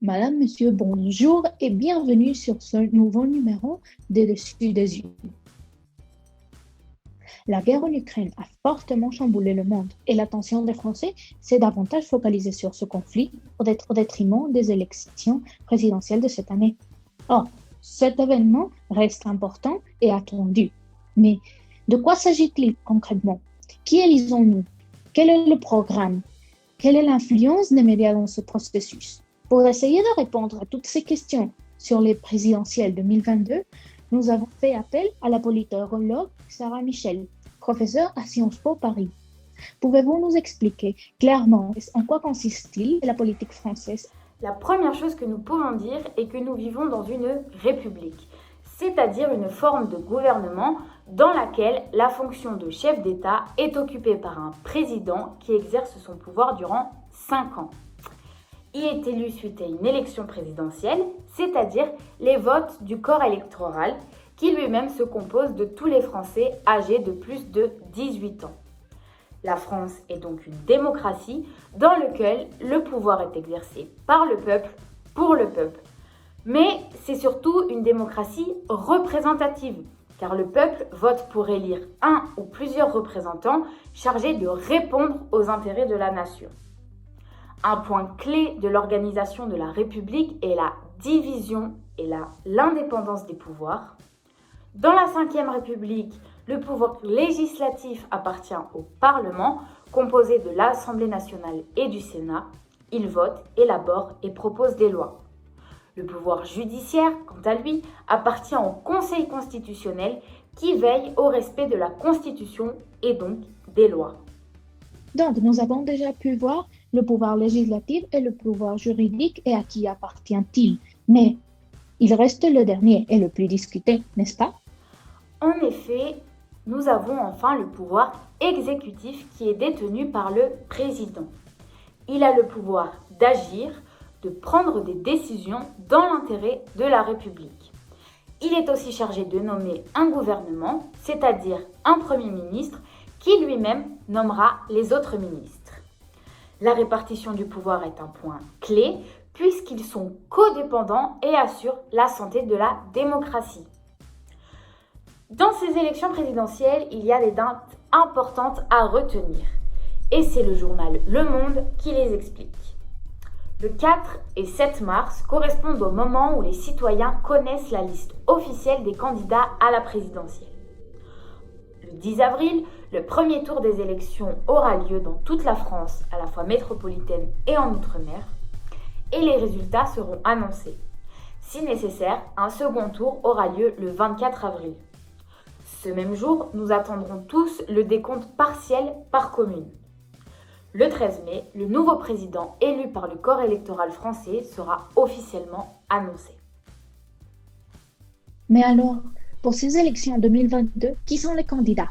Madame, Monsieur, bonjour et bienvenue sur ce nouveau numéro de Dessus des yeux. La guerre en Ukraine a fortement chamboulé le monde et l'attention des Français s'est davantage focalisée sur ce conflit au détriment des élections présidentielles de cette année. Or, cet événement reste important et attendu. Mais de quoi s'agit-il concrètement? Qui élisons-nous? Quel est le programme? Quelle est l'influence des médias dans ce processus? Pour essayer de répondre à toutes ces questions sur les présidentielles 2022, nous avons fait appel à la politologue Sarah Michel, professeure à Sciences Po Paris. Pouvez-vous nous expliquer clairement en quoi consiste-t-il la politique française? La première chose que nous pouvons dire est que nous vivons dans une république, c'est-à-dire une forme de gouvernement dans laquelle la fonction de chef d'État est occupée par un président qui exerce son pouvoir durant 5 ans. Il est élu suite à une élection présidentielle, c'est-à-dire les votes du corps électoral, qui lui-même se compose de tous les Français âgés de plus de 18 ans. La France est donc une démocratie dans laquelle le pouvoir est exercé par le peuple, pour le peuple. Mais c'est surtout une démocratie représentative, car le peuple vote pour élire un ou plusieurs représentants chargés de répondre aux intérêts de la nation. Un point clé de l'organisation de la République est la division et l'indépendance des pouvoirs. Dans la Ve République, le pouvoir législatif appartient au Parlement, composé de l'Assemblée nationale et du Sénat. Il vote, élabore et propose des lois. Le pouvoir judiciaire, quant à lui, appartient au Conseil constitutionnel qui veille au respect de la Constitution et donc des lois. Donc, nous avons déjà pu voir le pouvoir législatif et le pouvoir juridique et à qui appartient-il. Mais il reste le dernier et le plus discuté, n'est-ce pas? En effet, nous avons enfin le pouvoir exécutif qui est détenu par le président. Il a le pouvoir d'agir, de prendre des décisions dans l'intérêt de la République. Il est aussi chargé de nommer un gouvernement, c'est-à-dire un Premier ministre, qui lui-même nommera les autres ministres. La répartition du pouvoir est un point clé, puisqu'ils sont codépendants et assurent la santé de la démocratie. Dans ces élections présidentielles, il y a des dates importantes à retenir. Et c'est le journal Le Monde qui les explique. Le 4 et 7 mars correspondent au moment où les citoyens connaissent la liste officielle des candidats à la présidentielle. Le 10 avril, le premier tour des élections aura lieu dans toute la France, à la fois métropolitaine et en Outre-mer, et les résultats seront annoncés. Si nécessaire, un second tour aura lieu le 24 avril. Ce même jour, nous attendrons tous le décompte partiel par commune. Le 13 mai, le nouveau président élu par le corps électoral français sera officiellement annoncé. Mais alors, pour ces élections 2022, qui sont les candidats?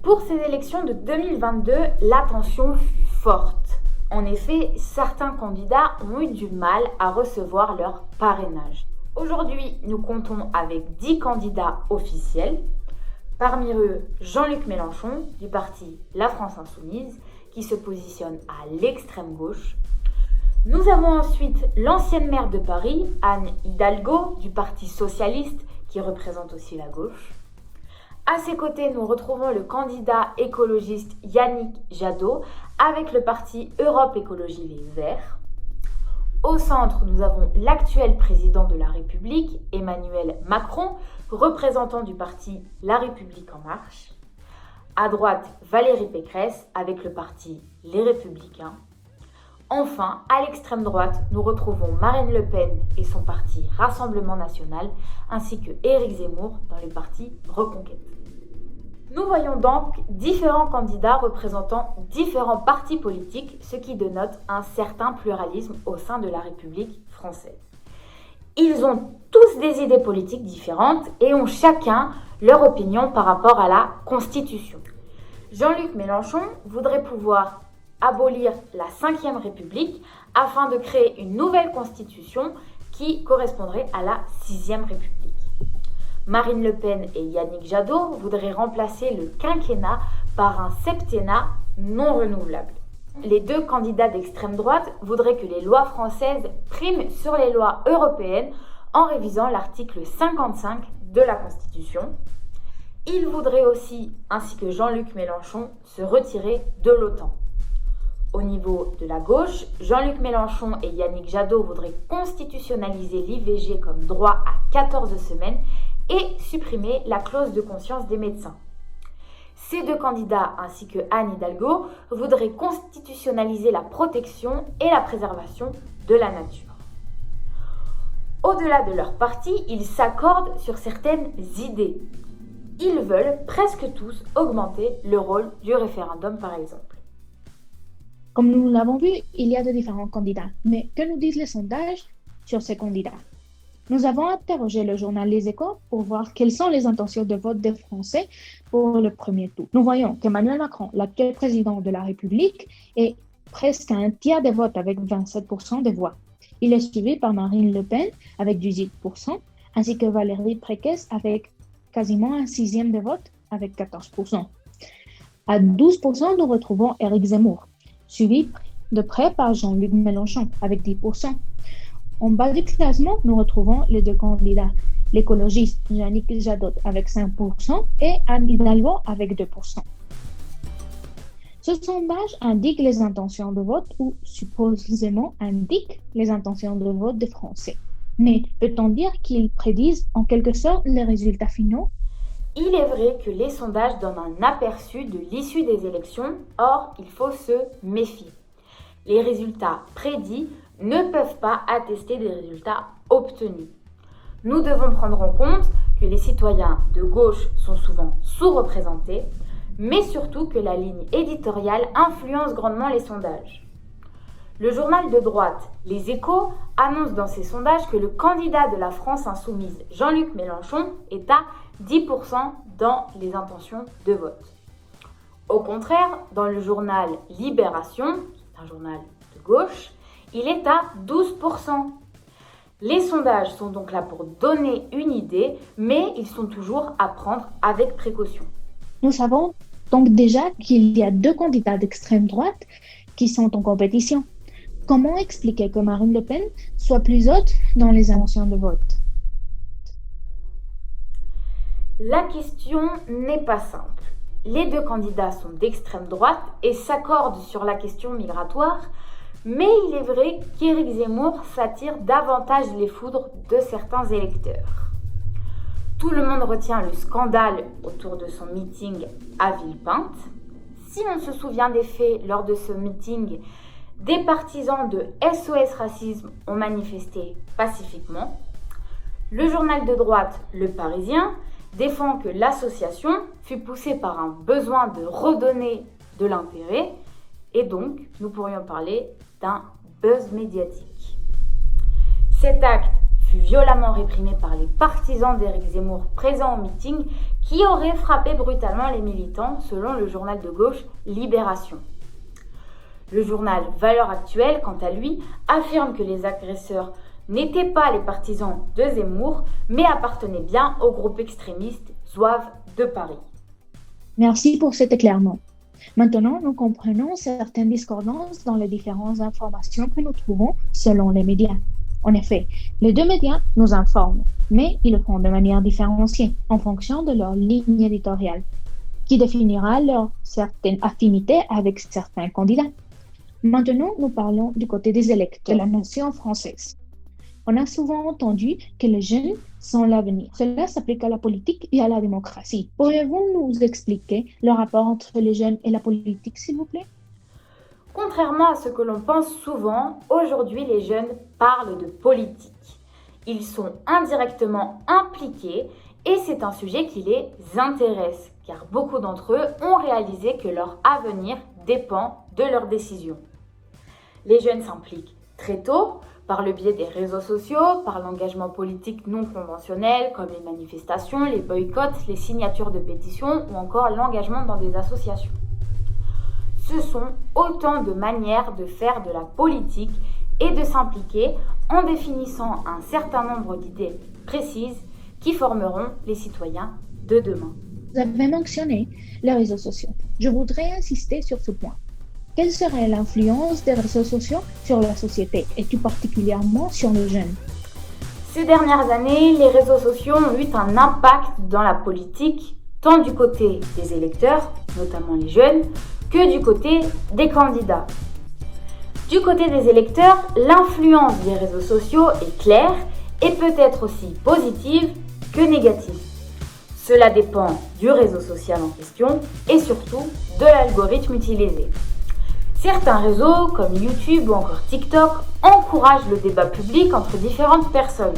Pour ces élections de 2022, l'attention fut forte. En effet, certains candidats ont eu du mal à recevoir leur parrainage. Aujourd'hui, nous comptons avec 10 candidats officiels. Parmi eux, Jean-Luc Mélenchon, du parti La France Insoumise, qui se positionne à l'extrême gauche. Nous avons ensuite l'ancienne maire de Paris, Anne Hidalgo, du parti socialiste, qui représente aussi la gauche. À ses côtés, nous retrouvons le candidat écologiste Yannick Jadot, avec le parti Europe Écologie Les Verts. Au centre, nous avons l'actuel président de la République, Emmanuel Macron, représentant du parti La République En Marche. À droite, Valérie Pécresse, avec le parti Les Républicains. Enfin, à l'extrême droite, nous retrouvons Marine Le Pen et son parti Rassemblement National, ainsi que Éric Zemmour dans le parti Reconquête. Nous voyons donc différents candidats représentant différents partis politiques, ce qui dénote un certain pluralisme au sein de la République française. Ils ont tous des idées politiques différentes et ont chacun leur opinion par rapport à la Constitution. Jean-Luc Mélenchon voudrait pouvoir abolir la Ve République afin de créer une nouvelle constitution qui correspondrait à la Sixième République. Marine Le Pen et Yannick Jadot voudraient remplacer le quinquennat par un septennat non renouvelable. Les deux candidats d'extrême droite voudraient que les lois françaises priment sur les lois européennes en révisant l'article 55 de la Constitution. Ils voudraient aussi, ainsi que Jean-Luc Mélenchon, se retirer de l'OTAN. Au niveau de la gauche, Jean-Luc Mélenchon et Yannick Jadot voudraient constitutionnaliser l'IVG comme droit à 14 semaines et supprimer la clause de conscience des médecins. Ces deux candidats, ainsi que Anne Hidalgo, voudraient constitutionnaliser la protection et la préservation de la nature. Au-delà de leur parti, ils s'accordent sur certaines idées. Ils veulent presque tous augmenter le rôle du référendum, par exemple. Comme nous l'avons vu, il y a de différents candidats. Mais que nous disent les sondages sur ces candidats? Nous avons interrogé le journal Les Échos pour voir quelles sont les intentions de vote des Français pour le premier tour. Nous voyons qu'Emmanuel Macron, l'actuel président de la République, est presque à un tiers des votes avec 27% des voix. Il est suivi par Marine Le Pen avec 18%, ainsi que Valérie Pécresse avec quasiment un sixième des votes avec 14%. À 12%, nous retrouvons Éric Zemmour, suivi de près par Jean-Luc Mélenchon avec 10%. En bas du classement, nous retrouvons les deux candidats, l'écologiste Yannick Jadot avec 5% et Anne Hidalgo avec 2%. Ce sondage indique les intentions de vote ou supposément indique les intentions de vote des Français. Mais peut-on dire qu'ils prédisent en quelque sorte les résultats finaux? Il est vrai que les sondages donnent un aperçu de l'issue des élections, or il faut se méfier. Les résultats prédits ne peuvent pas attester des résultats obtenus. Nous devons prendre en compte que les citoyens de gauche sont souvent sous-représentés, mais surtout que la ligne éditoriale influence grandement les sondages. Le journal de droite, Les Échos, annonce dans ses sondages que le candidat de la France insoumise, Jean-Luc Mélenchon, est à 10% dans les intentions de vote. Au contraire, dans le journal Libération, un journal de gauche, il est à 12%. Les sondages sont donc là pour donner une idée, mais ils sont toujours à prendre avec précaution. Nous savons donc déjà qu'il y a deux candidats d'extrême droite qui sont en compétition. Comment expliquer que Marine Le Pen soit plus haute dans les intentions de vote? La question n'est pas simple. Les deux candidats sont d'extrême droite et s'accordent sur la question migratoire, mais il est vrai qu'Éric Zemmour s'attire davantage les foudres de certains électeurs. Tout le monde retient le scandale autour de son meeting à Villepinte. Si on se souvient des faits lors de ce meeting, des partisans de SOS Racisme ont manifesté pacifiquement. Le journal de droite, Le Parisien, défend que l'association fut poussée par un besoin de redonner de l'intérêt et donc nous pourrions parler d'un buzz médiatique. Cet acte fut violemment réprimé par les partisans d'Éric Zemmour présents au meeting qui auraient frappé brutalement les militants selon le journal de gauche Libération. Le journal Valeurs Actuelles, quant à lui, affirme que les agresseurs n'étaient pas les partisans de Zemmour, mais appartenaient bien au groupe extrémiste Zouaves de Paris. Merci pour cet éclairement. Maintenant, nous comprenons certaines discordances dans les différentes informations que nous trouvons selon les médias. En effet, les deux médias nous informent, mais ils le font de manière différenciée en fonction de leur ligne éditoriale, qui définira leur certaine affinité avec certains candidats. Maintenant, nous parlons du côté des électeurs de la nation française. On a souvent entendu que les jeunes sont l'avenir. Cela s'applique à la politique et à la démocratie. Pourriez-vous nous expliquer le rapport entre les jeunes et la politique, s'il vous plaît? Contrairement à ce que l'on pense souvent, aujourd'hui les jeunes parlent de politique. Ils sont indirectement impliqués et c'est un sujet qui les intéresse, car beaucoup d'entre eux ont réalisé que leur avenir dépend de leurs décisions. Les jeunes s'impliquent très tôt, par le biais des réseaux sociaux, par l'engagement politique non conventionnel comme les manifestations, les boycotts, les signatures de pétitions ou encore l'engagement dans des associations. Ce sont autant de manières de faire de la politique et de s'impliquer en définissant un certain nombre d'idées précises qui formeront les citoyens de demain. Vous avez mentionné les réseaux sociaux. Je voudrais insister sur ce point. Quelle serait l'influence des réseaux sociaux sur la société et tout particulièrement sur les jeunes? Ces dernières années, les réseaux sociaux ont eu un impact dans la politique, tant du côté des électeurs, notamment les jeunes, que du côté des candidats. Du côté des électeurs, l'influence des réseaux sociaux est claire et peut être aussi positive que négative. Cela dépend du réseau social en question et surtout de l'algorithme utilisé. Certains réseaux, comme YouTube ou encore TikTok, encouragent le débat public entre différentes personnes.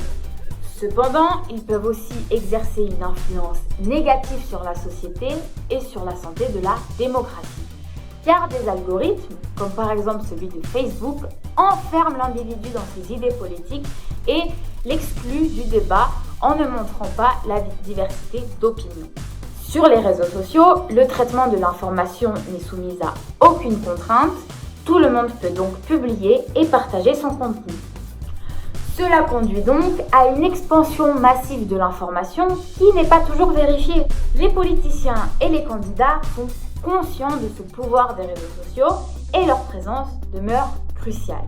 Cependant, ils peuvent aussi exercer une influence négative sur la société et sur la santé de la démocratie. Car des algorithmes, comme par exemple celui de Facebook, enferment l'individu dans ses idées politiques et l'excluent du débat en ne montrant pas la diversité d'opinions. Sur les réseaux sociaux, le traitement de l'information n'est soumis à aucune contrainte. Tout le monde peut donc publier et partager son contenu. Cela conduit donc à une expansion massive de l'information qui n'est pas toujours vérifiée. Les politiciens et les candidats sont conscients de ce pouvoir des réseaux sociaux et leur présence demeure cruciale.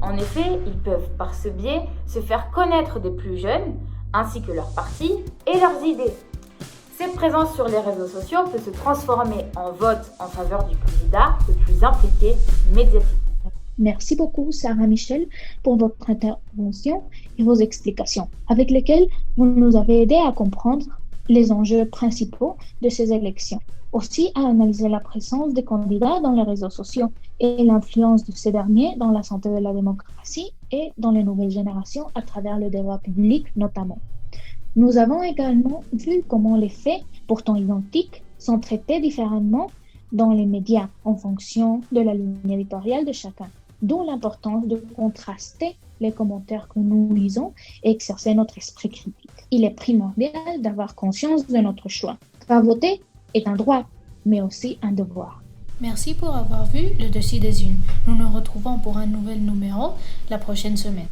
En effet, ils peuvent par ce biais se faire connaître des plus jeunes, ainsi que leurs partis et leurs idées. Cette présence sur les réseaux sociaux peut se transformer en vote en faveur du candidat le plus impliqué médiatiquement. Merci beaucoup, Sarah Michel, pour votre intervention et vos explications, avec lesquelles vous nous avez aidé à comprendre les enjeux principaux de ces élections. Aussi, à analyser la présence des candidats dans les réseaux sociaux et l'influence de ces derniers dans la santé de la démocratie et dans les nouvelles générations à travers le débat public notamment. Nous avons également vu comment les faits, pourtant identiques, sont traités différemment dans les médias en fonction de la ligne éditoriale de chacun, d'où l'importance de contraster les commentaires que nous lisons et exercer notre esprit critique. Il est primordial d'avoir conscience de notre choix, car voter est un droit, mais aussi un devoir. Merci pour avoir vu le dossier des unes. Nous nous retrouvons pour un nouvel numéro la prochaine semaine.